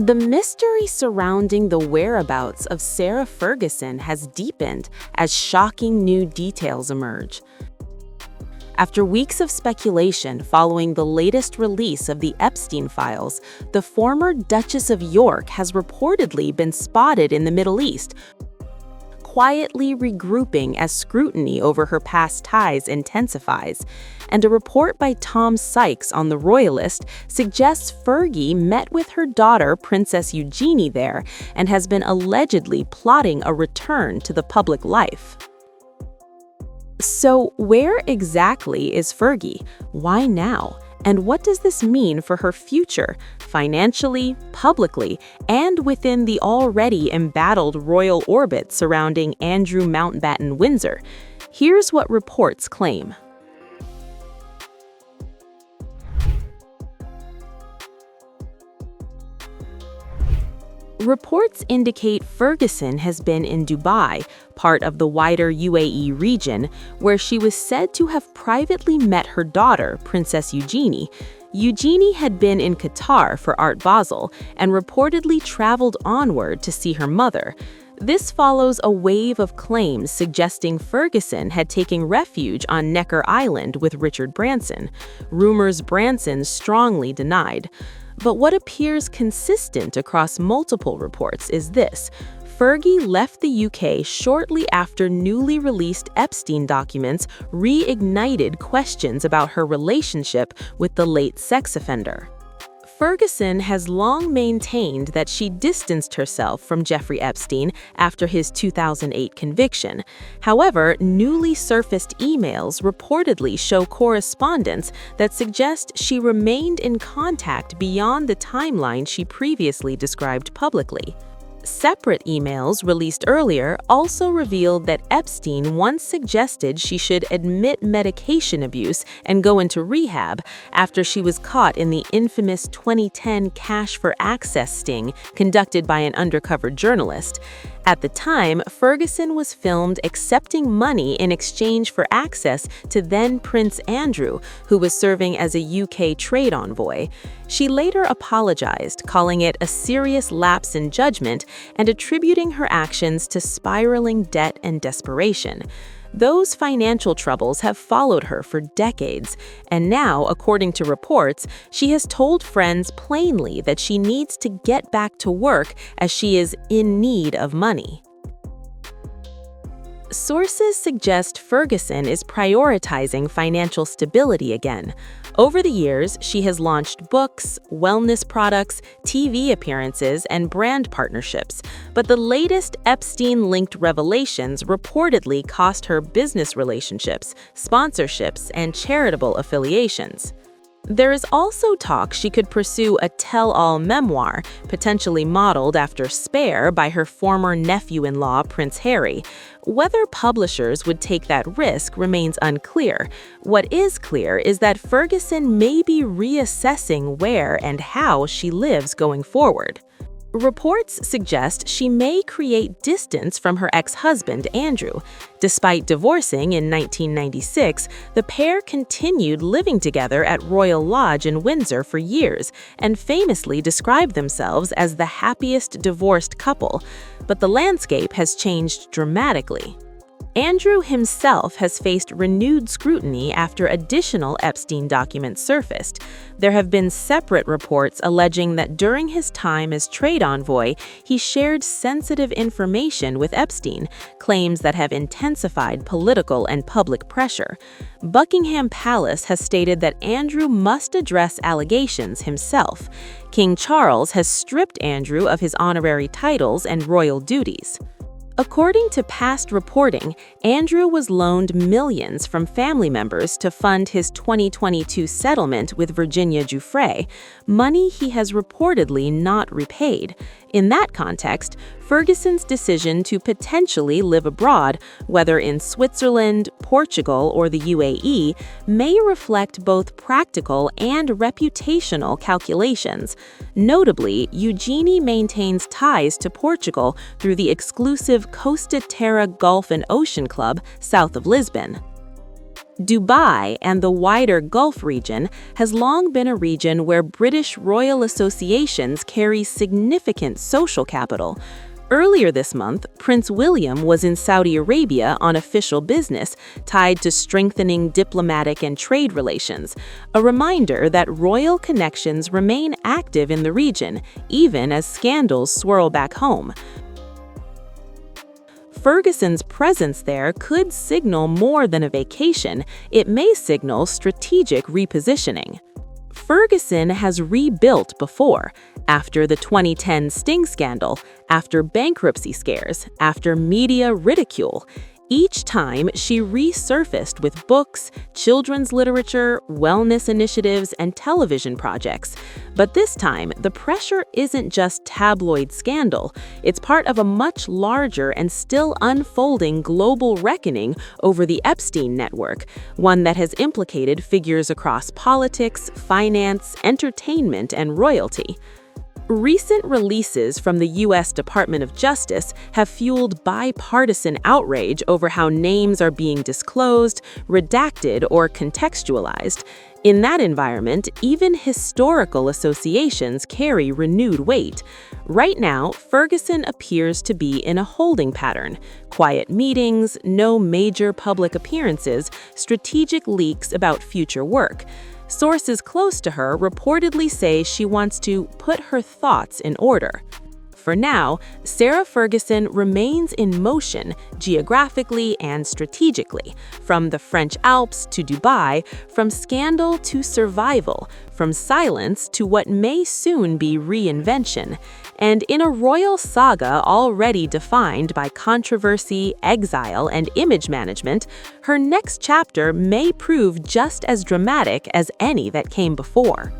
The mystery surrounding the whereabouts of Sarah Ferguson has deepened as shocking new details emerge. After weeks of speculation following the latest release of the Epstein files, the former Duchess of York has reportedly been spotted in the Middle East, quietly regrouping as scrutiny over her past ties intensifies. And a report by Tom Sykes on The Royalist suggests Fergie met with her daughter, Princess Eugenie, there and has been allegedly plotting a return to the public life. So where exactly is Fergie? Why now? And what does this mean for her future, financially, publicly, and within the already embattled royal orbit surrounding Andrew Mountbatten Windsor? Here's what reports claim. Reports indicate Ferguson has been in Dubai, part of the wider UAE region, where she was said to have privately met her daughter, Princess Eugenie. Eugenie had been in Qatar for Art Basel and reportedly traveled onward to see her mother. This follows a wave of claims suggesting Ferguson had taken refuge on Necker Island with Richard Branson. Rumors Branson strongly denied. But what appears consistent across multiple reports is this: Fergie left the UK shortly after newly released Epstein documents reignited questions about her relationship with the late sex offender. Ferguson has long maintained that she distanced herself from Jeffrey Epstein after his 2008 conviction. However, newly surfaced emails reportedly show correspondence that suggest she remained in contact beyond the timeline she previously described publicly. Separate emails released earlier also revealed that Epstein once suggested she should admit medication abuse and go into rehab after she was caught in the infamous 2010 Cash for Access sting conducted by an undercover journalist. At the time, Ferguson was filmed accepting money in exchange for access to then Prince Andrew, who was serving as a UK trade envoy. She later apologized, calling it a serious lapse in judgment and attributing her actions to spiraling debt and desperation. Those financial troubles have followed her for decades, and now, according to reports, she has told friends plainly that she needs to get back to work as she is in need of money. Sources suggest Ferguson is prioritizing financial stability again. Over the years, she has launched books, wellness products, TV appearances, and brand partnerships. But the latest Epstein-linked revelations reportedly cost her business relationships, sponsorships, and charitable affiliations. There is also talk she could pursue a tell-all memoir, potentially modeled after Spare by her former nephew-in-law, Prince Harry. Whether publishers would take that risk remains unclear. What is clear is that Ferguson may be reassessing where and how she lives going forward. Reports suggest she may create distance from her ex-husband, Andrew. Despite divorcing in 1996, the pair continued living together at Royal Lodge in Windsor for years and famously described themselves as the happiest divorced couple. But the landscape has changed dramatically. Andrew himself has faced renewed scrutiny after additional Epstein documents surfaced. There have been separate reports alleging that during his time as trade envoy, he shared sensitive information with Epstein, claims that have intensified political and public pressure. Buckingham Palace has stated that Andrew must address allegations himself. King Charles has stripped Andrew of his honorary titles and royal duties. According to past reporting, Andrew was loaned millions from family members to fund his 2022 settlement with Virginia Giuffre, money he has reportedly not repaid. In that context, Ferguson's decision to potentially live abroad, whether in Switzerland, Portugal, or the UAE, may reflect both practical and reputational calculations. Notably, Eugenie maintains ties to Portugal through the exclusive Costa Terra Golf and Ocean Club south of Lisbon. Dubai and the wider Gulf region has long been a region where British royal associations carry significant social capital. Earlier this month, Prince William was in Saudi Arabia on official business tied to strengthening diplomatic and trade relations, a reminder that royal connections remain active in the region, even as scandals swirl back home. Ferguson's presence there could signal more than a vacation. It may signal strategic repositioning. Ferguson has rebuilt before, after the 2010 Sting scandal, after bankruptcy scares, after media ridicule. Each time, she resurfaced with books, children's literature, wellness initiatives, and television projects. But this time, the pressure isn't just tabloid scandal. It's part of a much larger and still unfolding global reckoning over the Epstein network, one that has implicated figures across politics, finance, entertainment, and royalty. Recent releases from the U.S. Department of Justice have fueled bipartisan outrage over how names are being disclosed, redacted, or contextualized. In that environment, even historical associations carry renewed weight. Right now, Ferguson appears to be in a holding pattern. Quiet meetings, no major public appearances, strategic leaks about future work. Sources close to her reportedly say she wants to put her thoughts in order. For now, Sarah Ferguson remains in motion geographically and strategically, from the French Alps to Dubai, from scandal to survival, from silence to what may soon be reinvention. And in a royal saga already defined by controversy, exile, and image management, her next chapter may prove just as dramatic as any that came before.